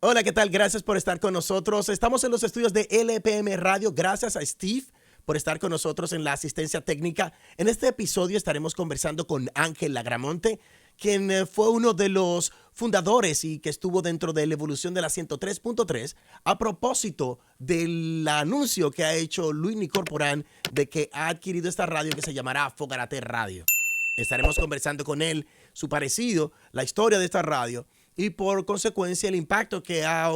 Hola, ¿qué tal? Gracias por estar con nosotros. Estamos en los estudios de LPM Radio. Gracias a Steve por estar con nosotros en la asistencia técnica. En este episodio estaremos conversando con Ángel Lagramonte, quien fue uno de los fundadores y que estuvo dentro de la evolución de la 103.3 a propósito del anuncio que ha hecho Luis Corporán de que ha adquirido esta radio que se llamará Fogarate Radio. Estaremos conversando con él, su parecido, la historia de esta radio y por consecuencia el impacto que ha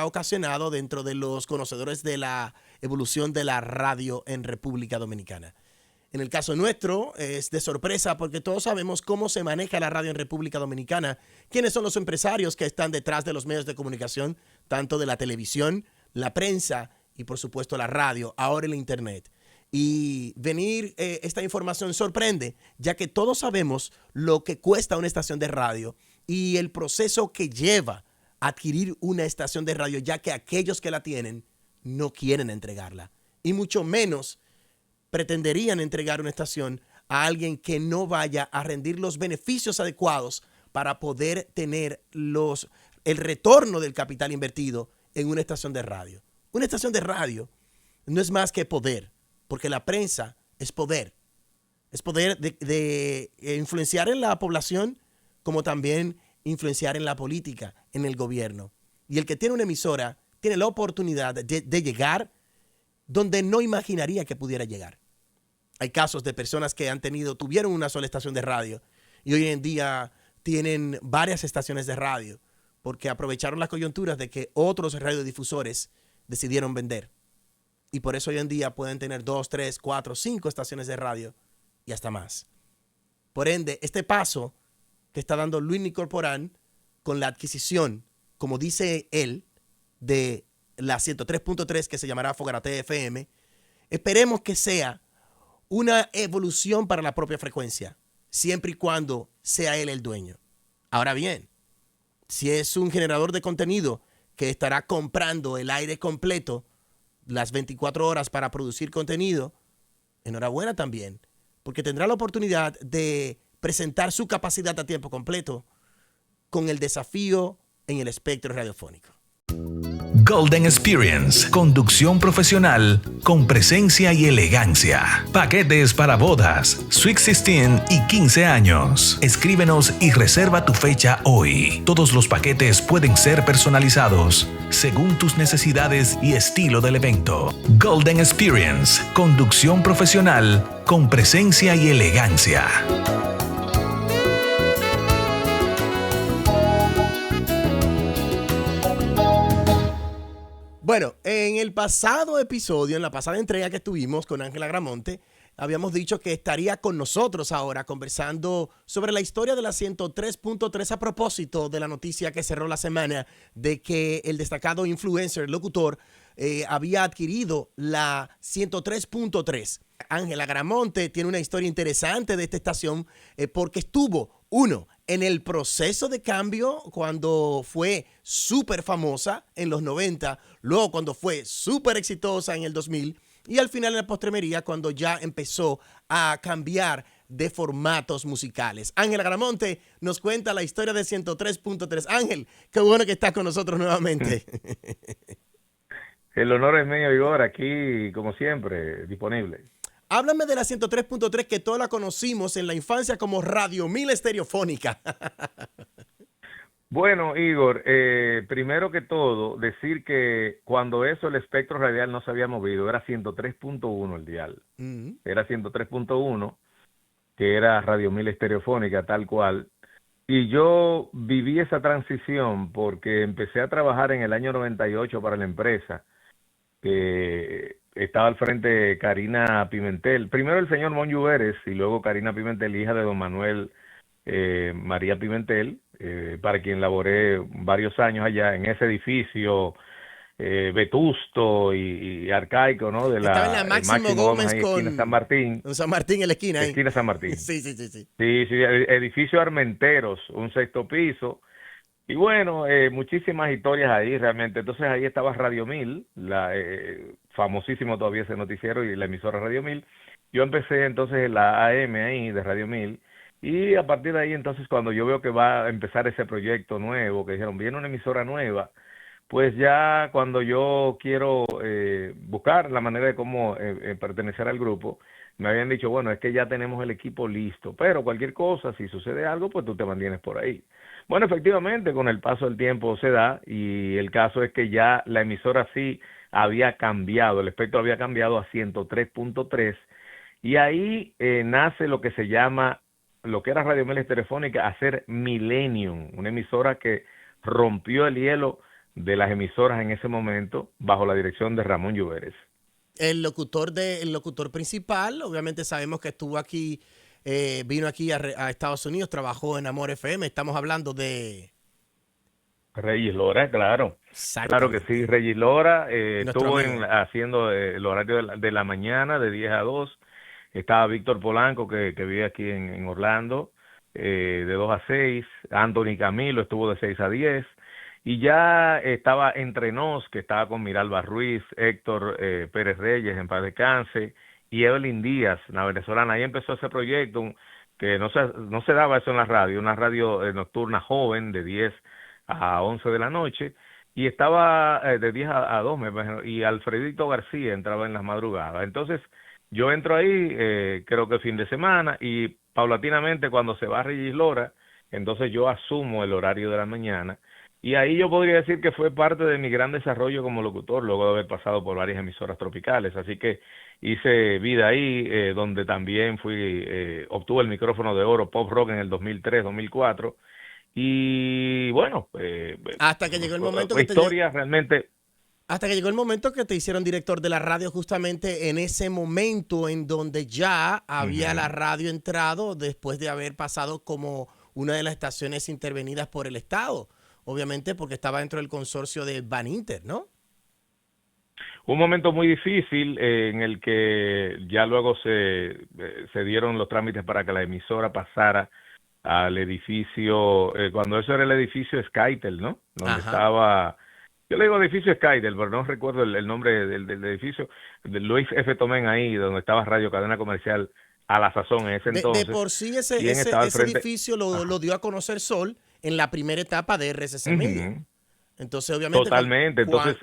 ocasionado dentro de los conocedores de la evolución de la radio en República Dominicana. En el caso nuestro es de sorpresa porque todos sabemos cómo se maneja la radio en República Dominicana, quiénes son los empresarios que están detrás de los medios de comunicación, tanto de la televisión, la prensa y por supuesto la radio, ahora el internet. Y venir esta información sorprende, ya que todos sabemos lo que cuesta una estación de radio y el proceso que lleva a adquirir una estación de radio, ya que aquellos que la tienen no quieren entregarla. Y mucho menos pretenderían entregar una estación a alguien que no vaya a rendir los beneficios adecuados para poder tener el retorno del capital invertido en una estación de radio. Una estación de radio no es más que poder, porque la prensa es poder. Es poder de influenciar en la población como también influenciar en la política, en el gobierno. Y el que tiene una emisora tiene la oportunidad de llegar donde no imaginaría que pudiera llegar. Hay casos de personas que tuvieron una sola estación de radio y hoy en día tienen varias estaciones de radio porque aprovecharon las coyunturas de que otros radiodifusores decidieron vender. Y por eso hoy en día pueden tener 2, 3, 4, 5 estaciones de radio y hasta más. Por ende, este paso que está dando Luis Corporán con la adquisición, como dice él, de la 103.3 que se llamará Fogarate FM, esperemos que sea una evolución para la propia frecuencia, siempre y cuando sea él el dueño. Ahora bien, si es un generador de contenido que estará comprando el aire completo, las 24 horas para producir contenido, enhorabuena también, porque tendrá la oportunidad de presentar su capacidad a tiempo completo con el desafío en el espectro radiofónico. Golden Experience, conducción profesional con presencia y elegancia. Paquetes para bodas, Sweet 16 y 15 años. Escríbenos y reserva tu fecha hoy. Todos los paquetes pueden ser personalizados según tus necesidades y estilo del evento. Golden Experience, conducción profesional con presencia y elegancia. Bueno, en el pasado episodio, en la pasada entrega que tuvimos con Ángel Lagramonte, habíamos dicho que estaría con nosotros ahora conversando sobre la historia de la 103.3 a propósito de la noticia que cerró la semana de que el destacado influencer, locutor, había adquirido la 103.3. Ángel Lagramonte tiene una historia interesante de esta estación porque estuvo, en el proceso de cambio cuando fue súper famosa en los 90, luego cuando fue súper exitosa en el 2000 y al final en la postremería cuando ya empezó a cambiar de formatos musicales. Ángel Lagramonte nos cuenta la historia de 103.3. Ángel, qué bueno que estás con nosotros nuevamente. El honor es mío, Igor, aquí como siempre, disponible. Háblame de la 103.3 que todos la conocimos en la infancia como Radio 1000 Estereofónica. Bueno, Igor, primero que todo, decir que cuando el espectro radial no se había movido, era 103.1 el dial. Era 103.1, que era Radio 1000 Estereofónica, tal cual. Y yo viví esa transición porque empecé a trabajar en el año 98 para la empresa, que estaba al frente Karina Pimentel. Primero el señor Monyu Vélez y luego Karina Pimentel, hija de don Manuel María Pimentel, para quien laboré varios años allá en ese edificio vetusto y arcaico, ¿no? De estaba en la Máximo Gómez ahí, con esquina San Martín. San Martín en la esquina. Esquina San Martín. Sí. Sí, edificio Armenteros, un 6º piso. Y bueno, muchísimas historias ahí realmente. Entonces ahí estaba Radio 1000, famosísimo todavía ese noticiero y la emisora Radio 1000. Yo empecé entonces en la AM ahí de Radio 1000 y a partir de ahí entonces cuando yo veo que va a empezar ese proyecto nuevo, que dijeron, viene una emisora nueva, pues ya cuando yo quiero buscar la manera de cómo pertenecer al grupo, me habían dicho, bueno, es que ya tenemos el equipo listo, pero cualquier cosa, si sucede algo, pues tú te mantienes por ahí. Bueno, efectivamente, con el paso del tiempo se da y el caso es que ya la emisora sí había cambiado, el espectro había cambiado a 103.3 y ahí nace lo que se llama, lo que era Radio Mel Telefónica, a ser Millennium, una emisora que rompió el hielo de las emisoras en ese momento bajo la dirección de Ramón Lluveres. El locutor principal, obviamente sabemos que estuvo aquí, vino aquí a Estados Unidos, trabajó en Amor FM, estamos hablando de... Regis Lora, claro. Claro que sí, Regis Lora estuvo haciendo el horario de la mañana de 10 a 2. Estaba Víctor Polanco, que vive aquí en Orlando, de 2 a 6. Anthony Camilo estuvo de 6 a 10. Y ya estaba Entre Nos, que estaba con Miralba Ruiz, Héctor Pérez Reyes, en paz descanse, y Evelyn Díaz, la venezolana. Ahí empezó ese proyecto que no se daba eso en la radio, una radio nocturna joven de 10 a 11 de la noche, y estaba de 10 a 2, me imagino, y Alfredito García entraba en las madrugadas. Entonces, yo entro ahí, creo que el fin de semana, y paulatinamente cuando se va Regis Lora, entonces yo asumo el horario de la mañana, y ahí yo podría decir que fue parte de mi gran desarrollo como locutor, luego de haber pasado por varias emisoras tropicales. Así que hice vida ahí, donde también obtuve el micrófono de oro Pop Rock en el 2003-2004. Y bueno, hasta que llegó el momento realmente... Hasta que llegó el momento que te hicieron director de la radio, justamente en ese momento en donde ya había la radio entrado después de haber pasado como una de las estaciones intervenidas por el Estado. Obviamente porque estaba dentro del consorcio de Baninter, ¿no? Un momento muy difícil en el que ya luego se dieron los trámites para que la emisora pasara al edificio, cuando eso era el edificio Skytel, ¿no? Donde estaba, yo le digo edificio Skytel, pero no recuerdo el nombre del edificio, de Luis F. Tomén ahí, donde estaba Radio Cadena Comercial a la sazón en ese entonces. De por sí ese edificio lo dio a conocer Sol en la primera etapa de RCC Media. Entonces, obviamente... Totalmente. Entonces,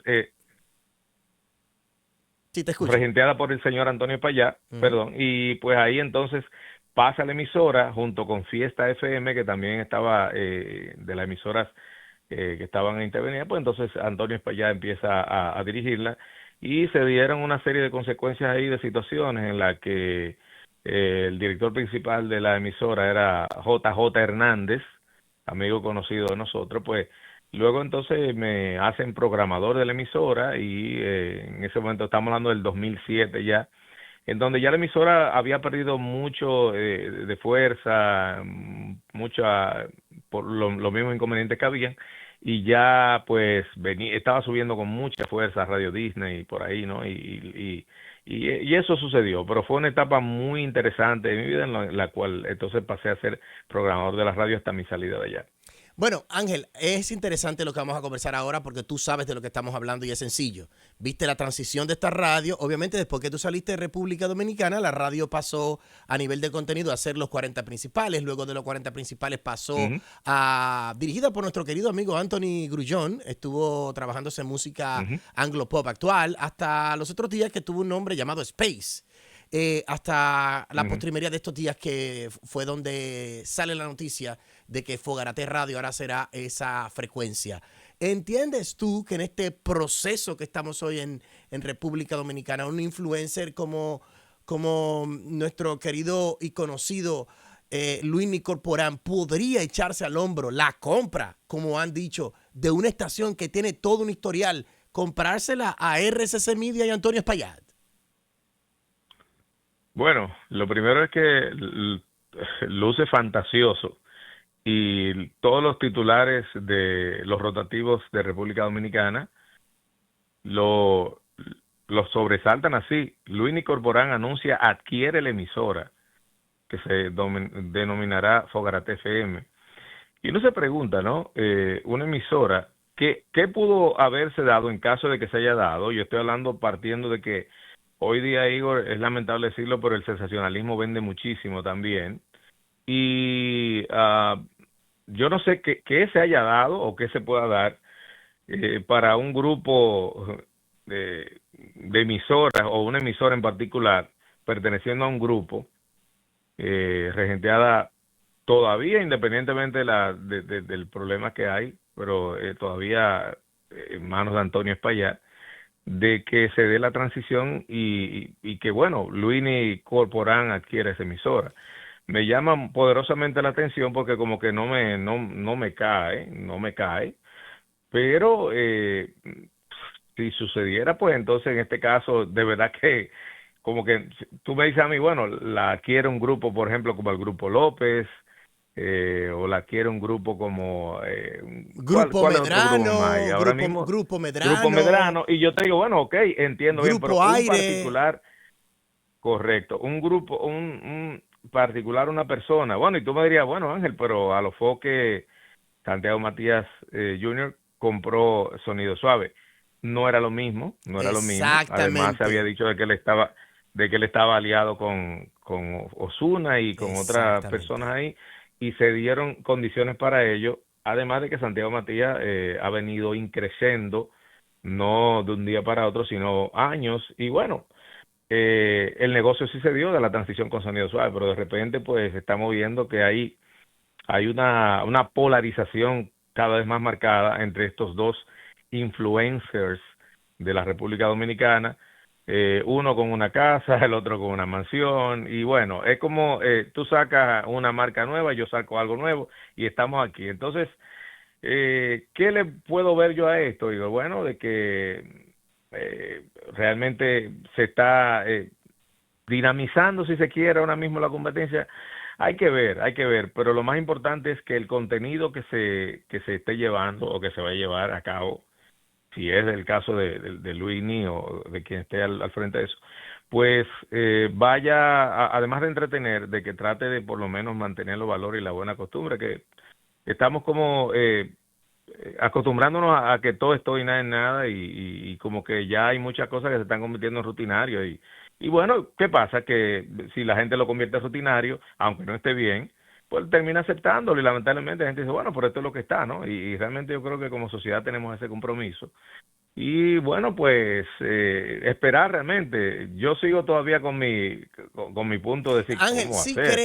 sí, te escucho. Regenteada por el señor Antonio Payá, perdón, y pues ahí entonces pasa la emisora junto con Fiesta FM, que también estaba de las emisoras que estaban intervenidas, pues entonces Antonio Payá empieza a dirigirla y se dieron una serie de consecuencias ahí, de situaciones en las que el director principal de la emisora era JJ Hernández, amigo conocido de nosotros. Pues luego entonces me hacen programador de la emisora y en ese momento estamos hablando del 2007 ya, en donde ya la emisora había perdido mucho de fuerza, por los mismos inconvenientes que había, y ya pues estaba subiendo con mucha fuerza Radio Disney y por ahí, ¿no? Y eso sucedió, pero fue una etapa muy interesante de mi vida en la cual entonces pasé a ser programador de la radio hasta mi salida de allá. Bueno, Ángel, es interesante lo que vamos a conversar ahora porque tú sabes de lo que estamos hablando y es sencillo. Viste la transición de esta radio. Obviamente, después que tú saliste de República Dominicana, la radio pasó a nivel de contenido a ser los 40 principales. Luego de los 40 principales pasó dirigida por nuestro querido amigo Anthony Grullón. Estuvo trabajándose en música anglo pop actual hasta los otros días que tuvo un nombre llamado Space. Hasta la postrimería de estos días que fue donde sale la noticia de que Fogarate Radio ahora será esa frecuencia. ¿Entiendes tú que en este proceso que estamos hoy en República Dominicana, un influencer como nuestro querido y conocido Luis Nicorporán podría echarse al hombro la compra, como han dicho, de una estación que tiene todo un historial, comprársela a RCC Media y Antonio Espaillat? Bueno, lo primero es que luce fantasioso y todos los titulares de los rotativos de República Dominicana lo sobresaltan así. Luis Nicorporán anuncia adquiere la emisora que se denominará Fogarate FM. Y uno se pregunta, ¿no? Una emisora, ¿qué pudo haberse dado en caso de que se haya dado? Yo estoy hablando partiendo de que hoy día, Igor, es lamentable decirlo, pero el sensacionalismo vende muchísimo también. Y yo no sé qué se haya dado o qué se pueda dar para un grupo de emisoras o una emisora en particular perteneciendo a un grupo regenteada todavía, independientemente del problema que hay, pero todavía en manos de Antonio Espaillat, de que se dé la transición y que, bueno, Luini Corporán adquiere esa emisora. Me llama poderosamente la atención porque como que no me cae, pero si sucediera, pues entonces en este caso, de verdad que como que tú me dices a mí, bueno, la adquiere un grupo, por ejemplo, como el Grupo López, o la adquiere un grupo como Grupo ¿cuál es otro grupo más hay? Medrano, Ahora mismo Grupo Grupo Medrano, Medrano, y yo te digo, bueno, ok, entiendo bien, pero Grupo un Aire. particular, correcto, un grupo, un particular, una persona, bueno, y tú me dirías, bueno, Ángel, pero a lo que Santiago Matías Jr. compró Sonido Suave, no era lo mismo, además se había Exactamente. dicho de que él estaba aliado con Ozuna y con otras Exactamente. personas ahí, y se dieron condiciones para ello, además de que Santiago Matías ha venido increciendo, no de un día para otro, sino años, y bueno, el negocio sí se dio de la transición con Sonido Suave, pero de repente pues estamos viendo que hay una polarización cada vez más marcada entre estos dos influencers de la República Dominicana, uno con una casa, el otro con una mansión, y bueno, es como tú sacas una marca nueva, yo saco algo nuevo, y estamos aquí. Entonces, ¿qué le puedo ver yo a esto? Digo, bueno, de que realmente se está dinamizando, si se quiere, ahora mismo la competencia. Hay que ver, pero lo más importante es que el contenido que se esté llevando o que se va a llevar a cabo, si es el caso de Luini o de quien esté al frente de eso, pues además de entretener, de que trate de por lo menos mantener los valores y la buena costumbre, que estamos como acostumbrándonos a que todo es todo y nada en nada y como que ya hay muchas cosas que se están convirtiendo en rutinario y bueno, ¿qué pasa? Que si la gente lo convierte en rutinario, aunque no esté bien, pues termina aceptándolo y lamentablemente la gente dice, bueno, pero esto es lo que está, ¿no? Y realmente yo creo que como sociedad tenemos ese compromiso. Y bueno, pues esperar realmente. Yo sigo todavía con mi punto de decir, Ángel, ¿cómo hacer?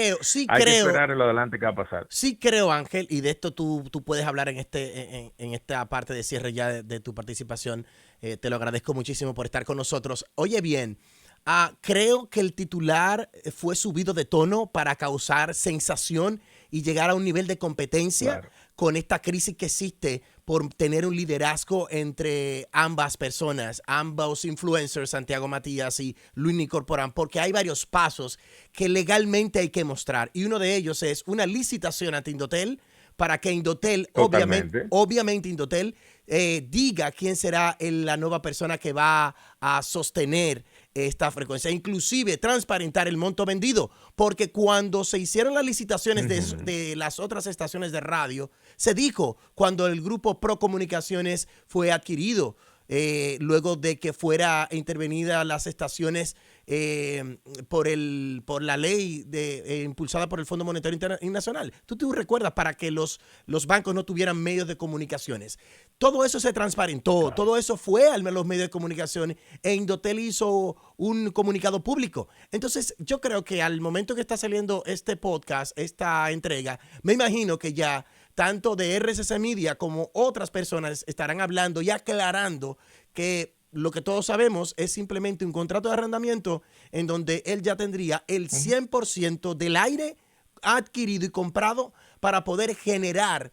Hay que esperar en lo adelante que va a pasar. sí creo, Ángel, y de esto tú puedes hablar en esta parte de cierre ya de tu participación. Te lo agradezco muchísimo por estar con nosotros. Oye bien, creo que el titular fue subido de tono para causar sensación y llegar a un nivel de competencia Claro, con esta crisis que existe por tener un liderazgo entre ambas personas, ambos influencers, Santiago Matías y Luini Corporán, porque hay varios pasos que legalmente hay que mostrar. Y uno de ellos es una licitación ante Indotel para que Indotel, totalmente. obviamente Indotel, diga quién será la nueva persona que va a sostener esta frecuencia, inclusive transparentar el monto vendido, porque cuando se hicieron las licitaciones Ujú. de las otras estaciones de radio, se dijo cuando el grupo Pro Comunicaciones fue adquirido, luego de que fuera intervenida las estaciones por la ley impulsada por el Fondo Monetario Internacional. ¿Tú recuerdas para que los bancos no tuvieran medios de comunicaciones? Todo eso se transparentó, Claro. todo eso fue a los medios de comunicación e Indotel hizo un comunicado público. Entonces, yo creo que al momento que está saliendo este podcast, esta entrega, me imagino que ya tanto de RCC Media como otras personas estarán hablando y aclarando que lo que todos sabemos es simplemente un contrato de arrendamiento en donde él ya tendría el Ujú. 100% del aire adquirido y comprado para poder generar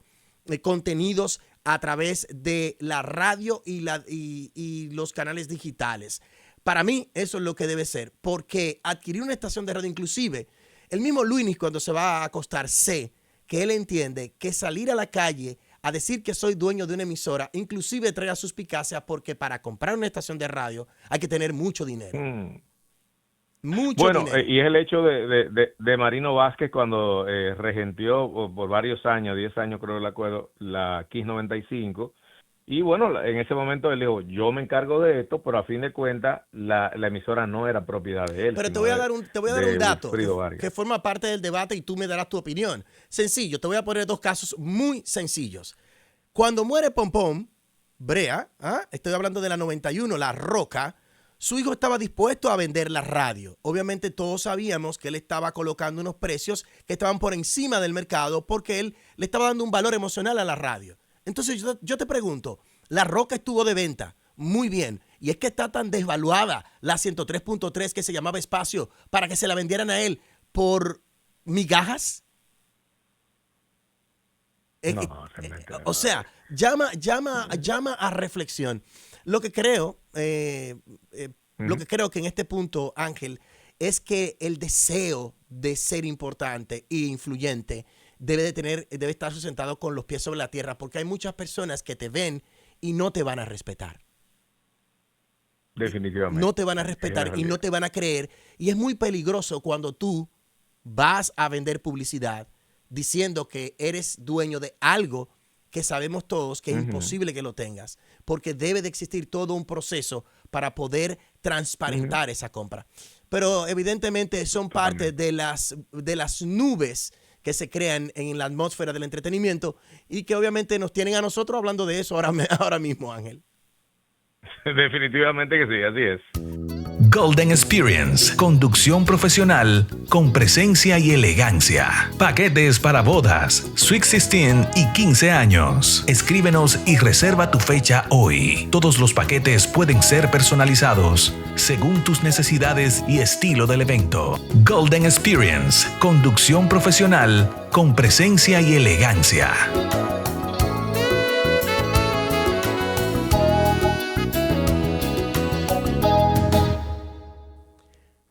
contenidos a través de la radio y los canales digitales. Para mí eso es lo que debe ser, porque adquirir una estación de radio, inclusive el mismo Luis cuando se va a acostar sé que él entiende que salir a la calle a decir que soy dueño de una emisora, inclusive trae a suspicacia porque para comprar una estación de radio hay que tener mucho dinero. Mm. Mucho Bueno, dinero. y es el hecho de Marino Vázquez cuando regenteó por varios años, 10 años creo que la acuerdo, la Kiss 95. Y bueno, en ese momento él dijo, yo me encargo de esto, pero a fin de cuentas la emisora no era propiedad de él, Pero sino te voy a dar un de dato Wilfrido Vargas. que forma parte del debate y tú me darás tu opinión. Sencillo, te voy a poner dos casos muy sencillos. Cuando muere Pom Pom, Brea, estoy hablando de la 91, La Roca, su hijo estaba dispuesto a vender la radio. Obviamente todos sabíamos que él estaba colocando unos precios que estaban por encima del mercado porque él le estaba dando un valor emocional a la radio. Entonces yo te pregunto, La Roca estuvo de venta, muy bien, y es que está tan desvaluada la 103.3 que se llamaba Espacio para que se la vendieran a él por migajas. No, O sea, llama a reflexión. Lo que creo, lo que creo que en este punto, Ángel, es que el deseo de ser importante e influyente debe estar sustentado con los pies sobre la tierra, porque hay muchas personas que te ven y no te van a respetar. Definitivamente. No te van a respetar y no te van a creer. Y es muy peligroso cuando tú vas a vender publicidad diciendo que eres dueño de algo que sabemos todos que es imposible que lo tengas, porque debe de existir todo un proceso para poder transparentar esa compra. Pero evidentemente son parte de las nubes que se crean en la atmósfera del entretenimiento y que obviamente nos tienen a nosotros hablando de eso ahora mismo, Ángel. Definitivamente que sí, así es. Golden Experience, conducción profesional con presencia y elegancia. Paquetes para bodas, Sweet 16 y 15 años. Escríbenos y reserva tu fecha hoy. Todos los paquetes pueden ser personalizados según tus necesidades y estilo del evento. Golden Experience, conducción profesional con presencia y elegancia.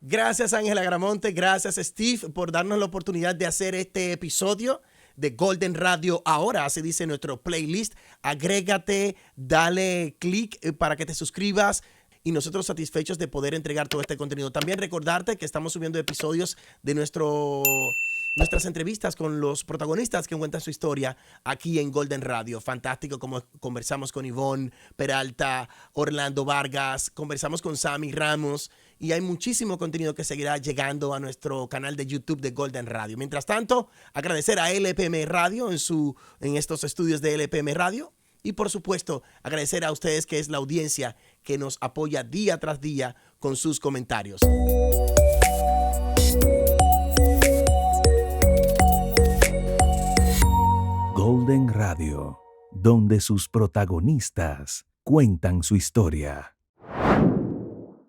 Gracias, Ángela Gramonte. Gracias, Steve, por darnos la oportunidad de hacer este episodio de Golden Radio Ahora. Así dice nuestro playlist. Agrégate, dale click para que te suscribas y nosotros satisfechos de poder entregar todo este contenido. También recordarte que estamos subiendo episodios de nuestras entrevistas con los protagonistas que cuentan su historia aquí en Golden Radio. Fantástico como conversamos con Ivonne Peralta, Orlando Vargas, conversamos con Sammy Ramos y hay muchísimo contenido que seguirá llegando a nuestro canal de YouTube de Golden Radio. Mientras tanto, agradecer a LPM Radio en estos estudios de LPM Radio y por supuesto agradecer a ustedes que es la audiencia que nos apoya día tras día con sus comentarios. Golden Radio, donde sus protagonistas cuentan su historia.